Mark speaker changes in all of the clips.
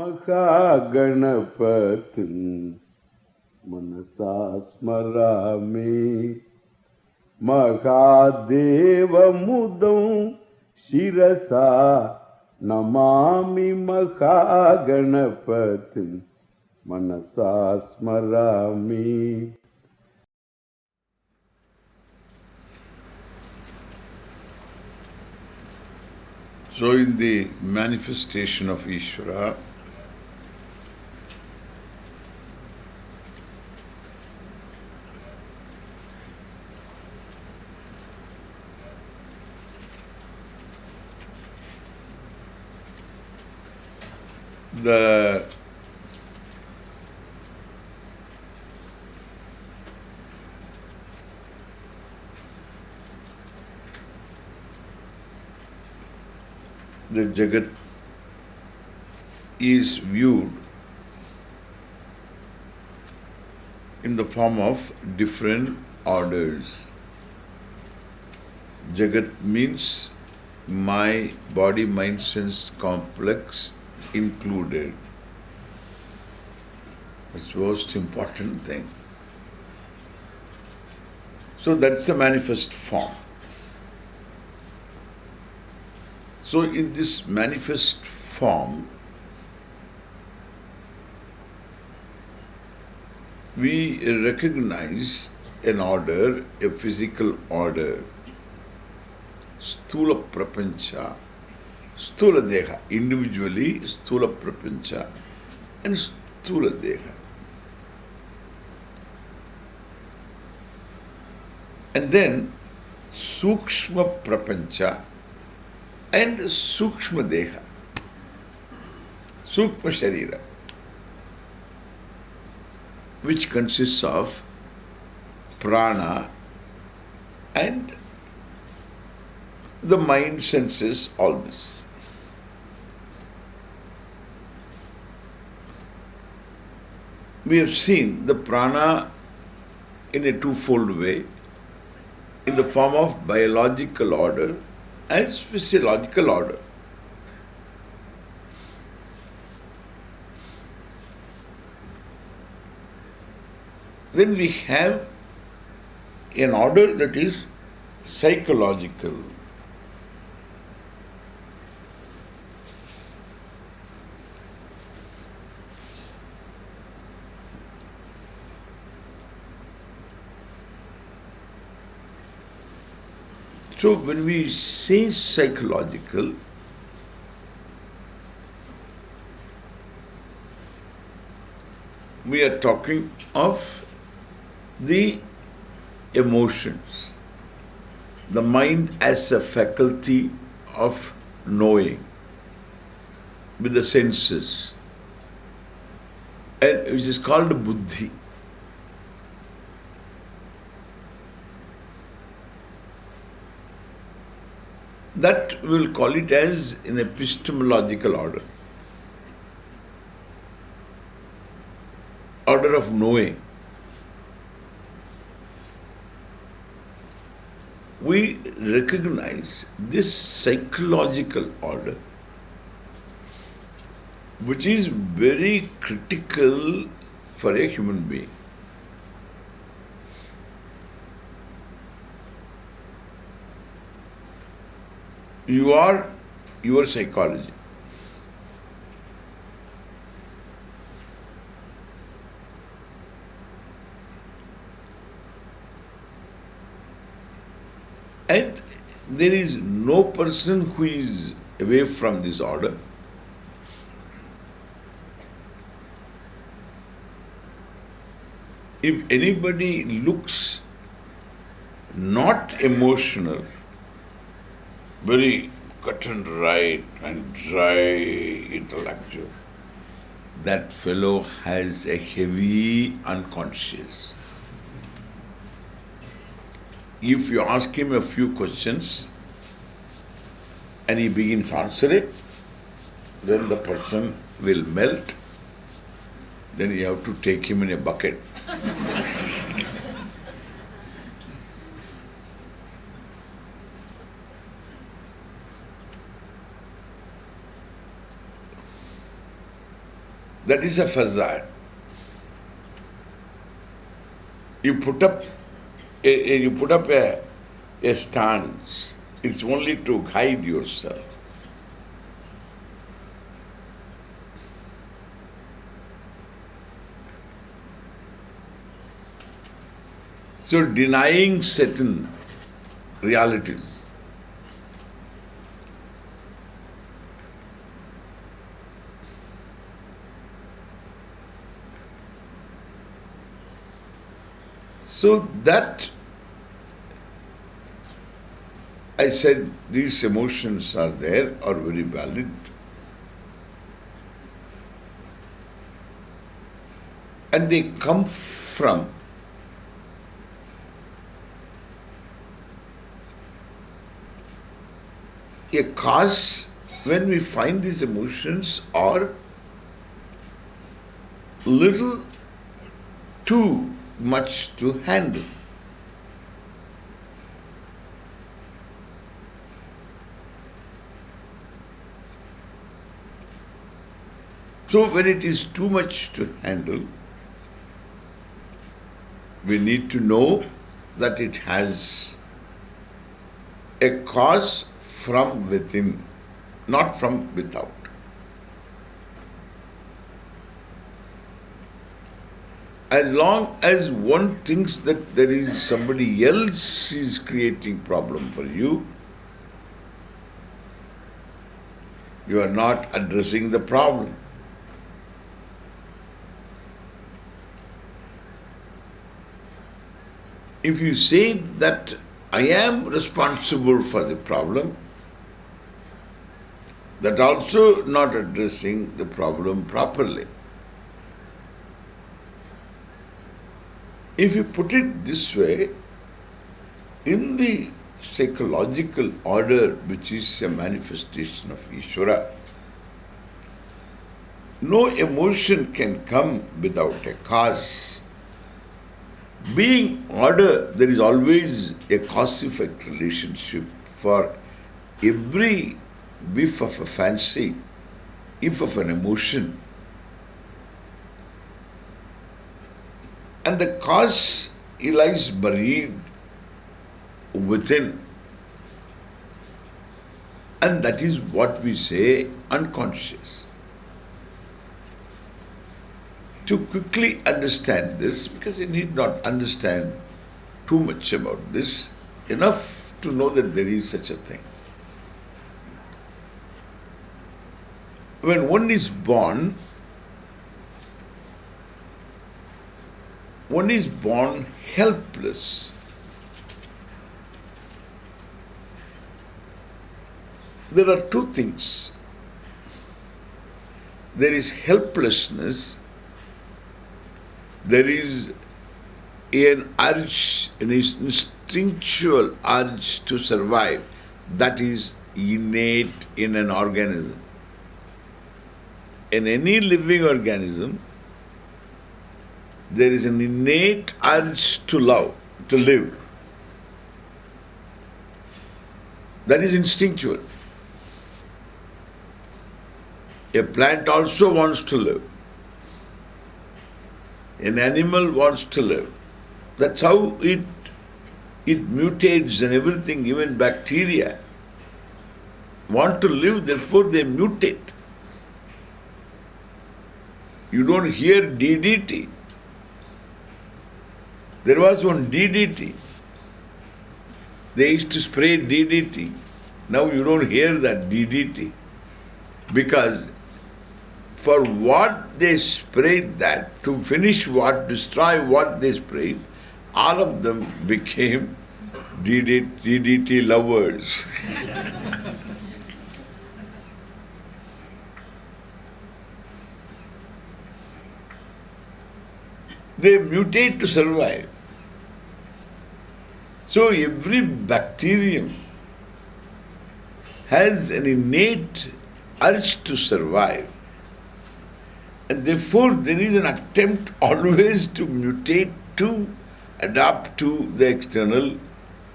Speaker 1: महागणपतिं मनसा स्मरामि महादेवमुदं शिरसा नमामि महागणपतिं मनसा स्मरामि.
Speaker 2: So in the manifestation of Ishvara, the jagat is viewed in the form of different orders. Jagat means my body, mind, sense complex included. That's the most important thing. So that's the manifest form. So in this manifest form, we recognize an order, a physical order, sthula prapancha, sthula deha, individually sthula prapancha and sthula deha. And then sukshma prapancha and sukshma deha, sukshma sharira, which consists of prana and the mind, senses, all this. We have seen the prana in a twofold way, in the form of biological order as physiological order. Then we have an order that is psychological. So when we say psychological, we are talking of the emotions, the mind as a faculty of knowing with the senses, and which is called buddhi. That we will call it as an epistemological order, order of knowing. We recognize this psychological order, which is very critical for a human being. You are your psychology. And there is no person who is away from this order. If anybody looks not emotional, very cut and right and dry intellectual, that fellow has a heavy unconscious. If you ask him a few questions and he begins answering, then the person will melt. Then you have to take him in a bucket. That is a facade. You put up a stance. It's only to hide yourself. So denying certain realities. So that, I said, these emotions are there, are very valid. And they come from a cause. When we find these emotions are little too much to handle. So when it is too much to handle, we need to know that it has a cause from within, not from without. As long as one thinks that there is somebody else is creating problem for you, you are not addressing the problem. If you say that I am responsible for the problem, that also not addressing the problem properly. If you put it this way, in the psychological order, which is a manifestation of Ishvara, no emotion can come without a cause. Being order, there is always a cause-effect relationship for every whiff of a fancy, if of an emotion. And the cause lies buried within. And that is what we say unconscious. To quickly understand this, because you need not understand too much about this, enough to know that there is such a thing. When one is born helpless. There are two things. There is helplessness. There is an urge, an instinctual urge to survive that is innate in an organism. In any living organism, there is an innate urge to love, to live. That is instinctual. A plant also wants to live. An animal wants to live. That's how it mutates and everything, even bacteria want to live, therefore they mutate. You don't hear DDT. There was one DDT. They used to spray DDT. Now you don't hear that DDT. Because for what they sprayed that, to finish what, destroy what they sprayed, all of them became DDT lovers. They mutate to survive. So every bacterium has an innate urge to survive. And therefore there is an attempt always to mutate, to adapt to the external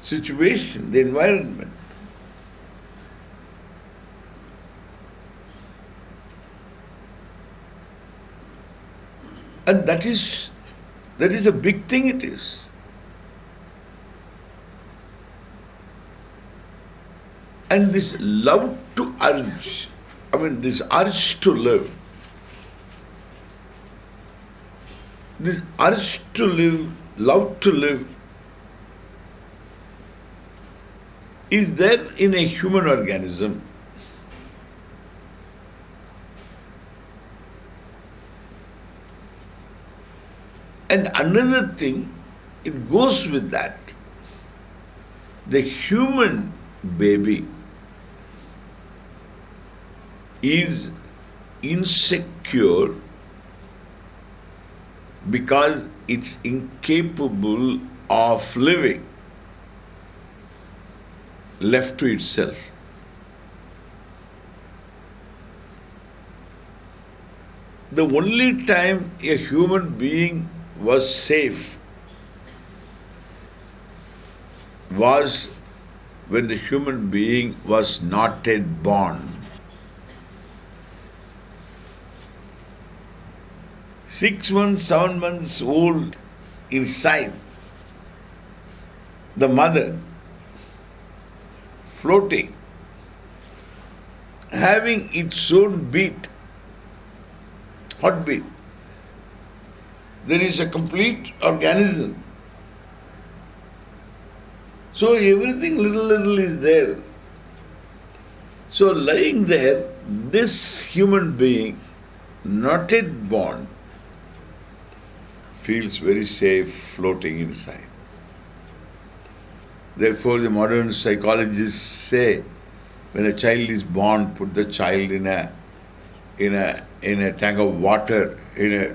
Speaker 2: situation, the environment. And that is a big thing it is. And this love to urge, this urge to live, this urge to live, love to live, is there in a human organism. And another thing, it goes with that. The human baby is insecure because it's incapable of living left to itself. The only time a human being was safe was when the human being was not yet born. 6 months, 7 months old inside the mother, floating, having its own beat, heartbeat. There is a complete organism. So everything little is there. So lying there, this human being, not yet born, feels very safe floating inside. Therefore, the modern psychologists say, when a child is born, put the child in a tank of water, in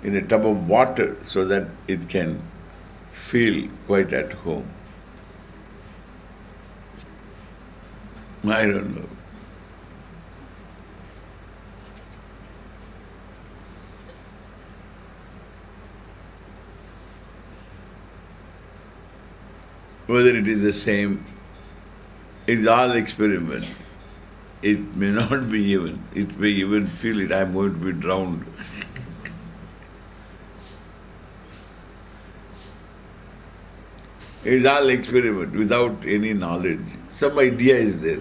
Speaker 2: a tub of water, so that it can feel quite at home. I don't know. Whether it is the same, it's all experiment. It may not be even. It may even feel it, I'm going to be drowned. It's all experiment without any knowledge. Some idea is there.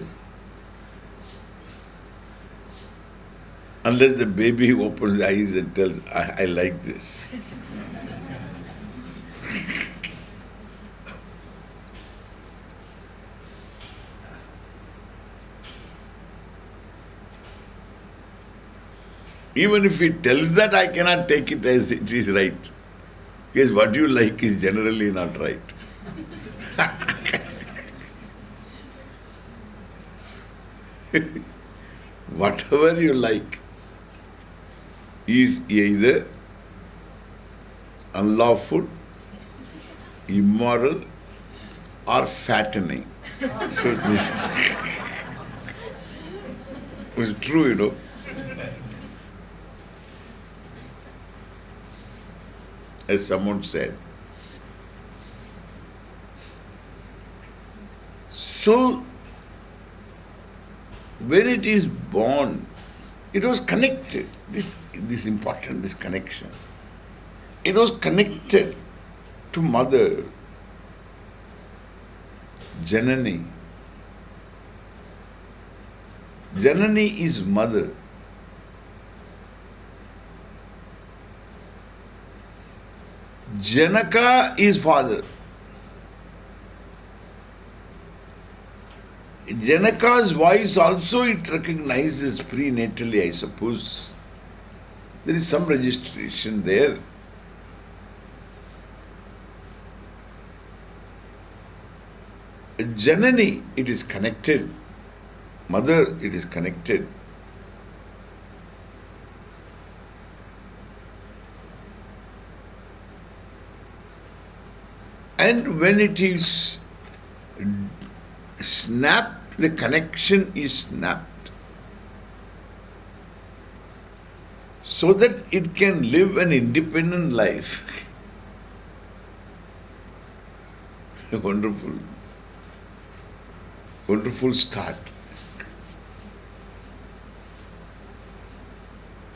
Speaker 2: Unless the baby opens the eyes and tells, I like this. Even if he tells that, I cannot take it as it is right. Because what you like is generally not right. Whatever you like is either unlawful, immoral, or fattening. So this is true, you know. As someone said. So, when it is born, it was connected. This important, this connection. It was connected to mother, Janani. Janani is mother. Janaka is father. Janaka's voice also it recognizes prenatally, I suppose. There is some registration there. Janani, it is connected. Mother, it is connected. And when it is snapped, the connection is snapped. So that it can live an independent life. Wonderful. Wonderful start.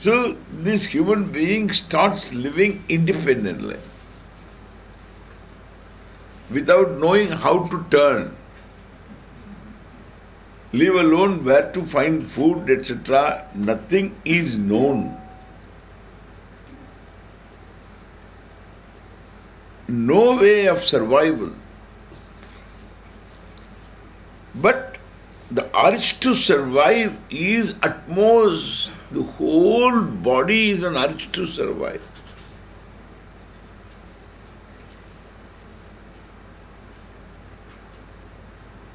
Speaker 2: So this human being starts living independently without knowing how to turn, leave alone where to find food, etc. Nothing is known. No way of survival. But the urge to survive is utmost. The whole body is an urge to survive.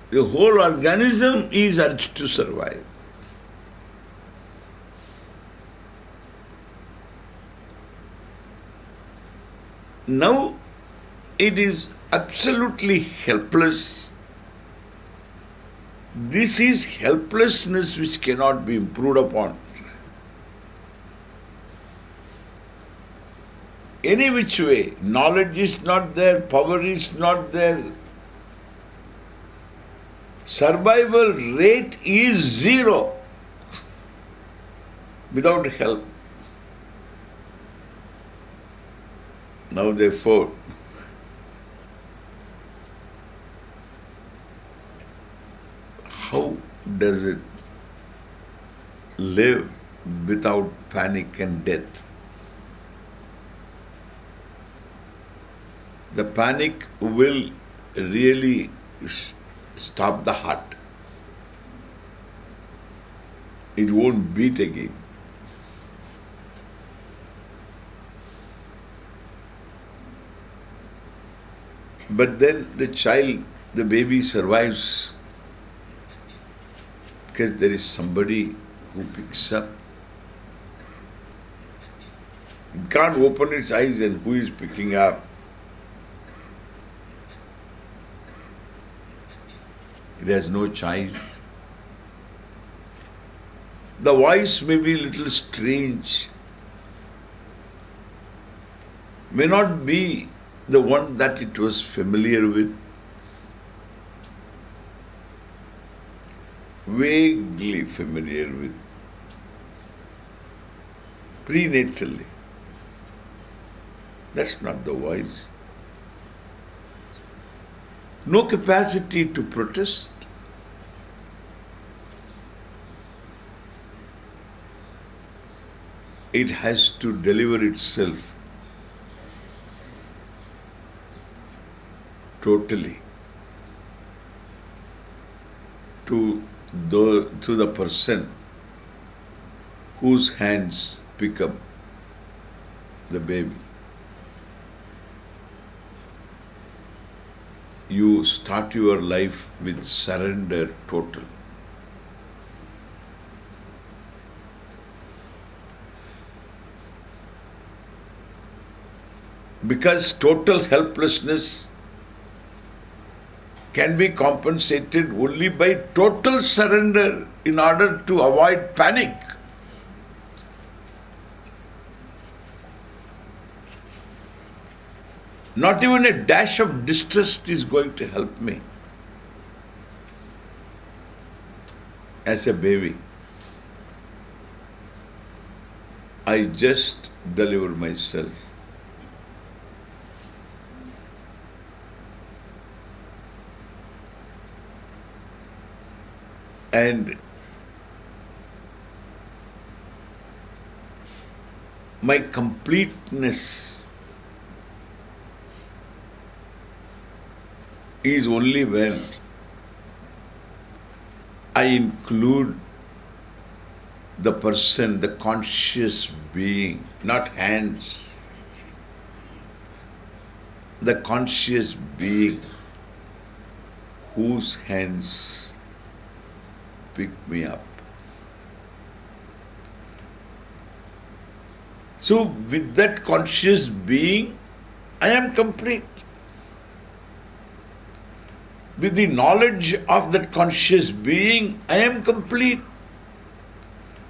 Speaker 2: The whole organism is urged to survive. Now it is absolutely helpless. This is helplessness which cannot be improved upon. Any which way, knowledge is not there, power is not there. Survival rate is zero without help. Now therefore, how does it live without panic and death? The panic will really stop the heart. It won't beat again. But then the child, the baby survives because there is somebody who picks up. It can't open its eyes and who is picking up? It has no choice. The voice may be a little strange, may not be the one that it was familiar with. Vaguely familiar with. Prenatally. That's not the voice. No capacity to protest. It has to deliver itself totally to the person whose hands pick up the baby. You start your life with surrender total. Because total helplessness can be compensated only by total surrender in order to avoid panic. Not even a dash of distrust is going to help me. As a baby, I just deliver myself. And my completeness is only when I include the person, the conscious being, not hands, the conscious being whose hands pick me up. So with that conscious being, I am complete. With the knowledge of that conscious being, I am complete.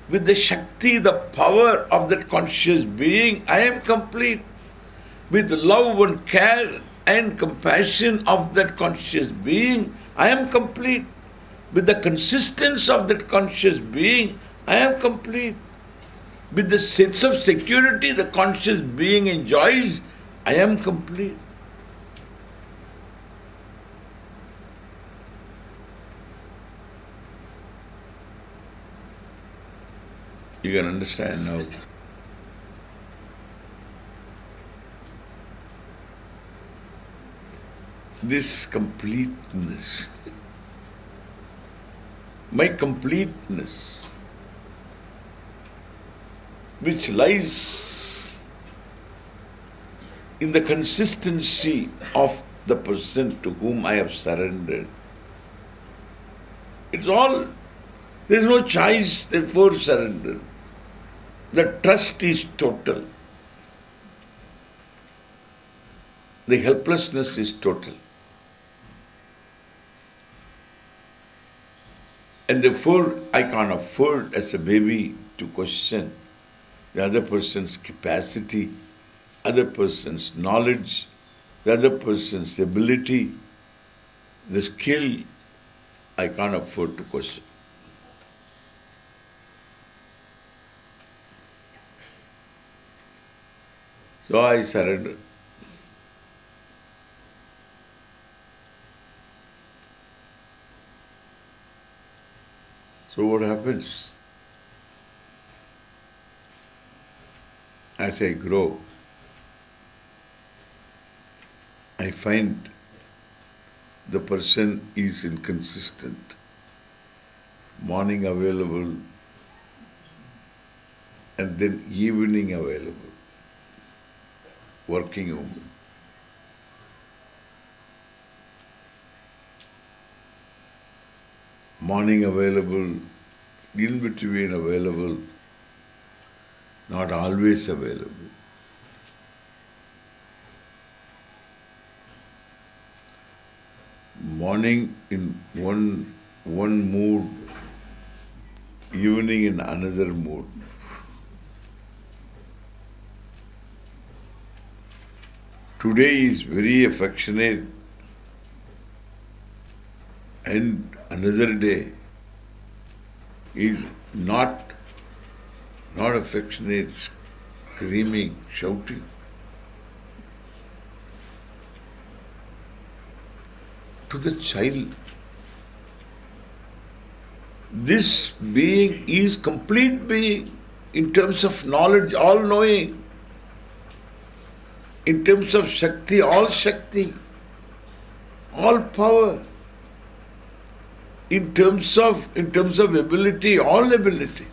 Speaker 2: With the Shakti, the power of that conscious being, I am complete. With the love and care and compassion of that conscious being, I am complete. With the consistence of that conscious being, I am complete. With the sense of security, the conscious being enjoys, I am complete. You can understand now. This completeness, my completeness, which lies in the consistency of the person to whom I have surrendered. It's all, there is no choice, therefore surrender. The trust is total. The helplessness is total. And therefore, I can't afford as a baby to question the other person's capacity, other person's knowledge, the other person's ability, the skill. I can't afford to question. So I surrender. So what happens? As I grow, I find the person is inconsistent. Morning available and then evening available. Working woman. Morning available, in between available, not always available. Morning in one mood, evening in another mood. Today is very affectionate and another day is not affectionate, screaming, shouting. To the child, this being is complete being in terms of knowledge, all-knowing. In terms of Shakti, all power. In terms of ability, all ability.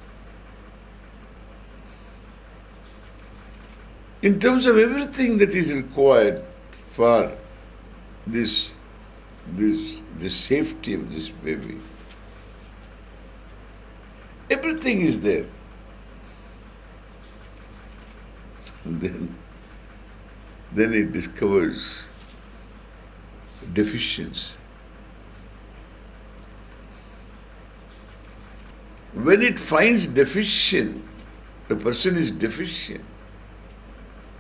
Speaker 2: In terms of everything that is required for this safety of this baby. Everything is there. And then it discovers deficiency. When it finds deficient, the person is deficient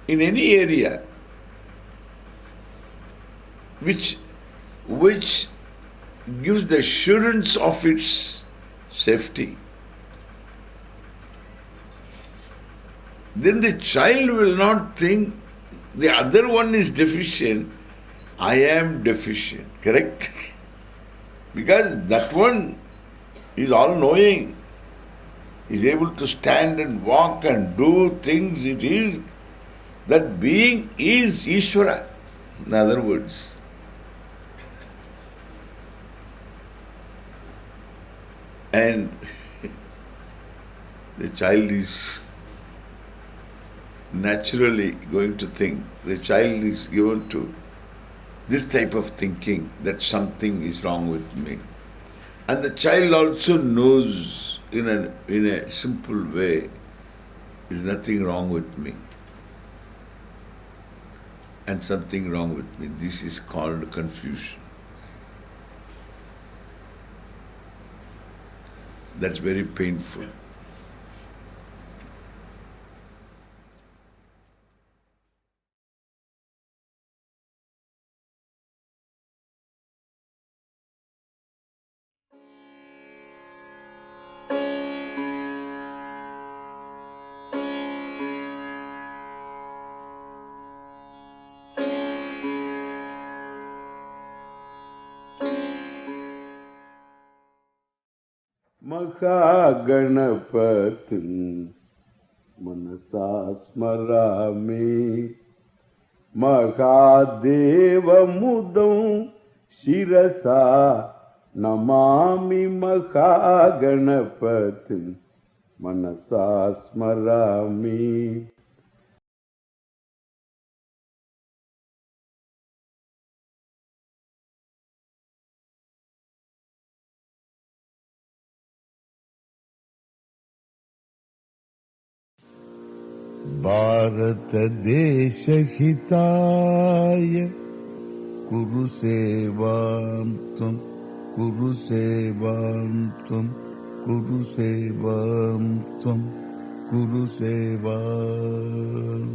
Speaker 2: in any area which gives the assurance of its safety, then the child will not think the other one is deficient, I am deficient, correct? Because that one is all-knowing, is able to stand and walk and do things. It is, that being is Ishvara, in other words. And the child is naturally going to think, the child is given to this type of thinking that something is wrong with me. And the child also knows in a simple way, there's nothing wrong with me. And something wrong with me. This is called confusion. That's very painful.
Speaker 1: महागणपतिं मनसा स्मरामि महादेवमुदं शिरसा नमामि महागणपतिं मनसा स्मरामि
Speaker 3: भारत देश हिताय कुरु सेवां त्वं कुरु सेवां त्वं कुरु सेवां त्वं कुरु सेवाम्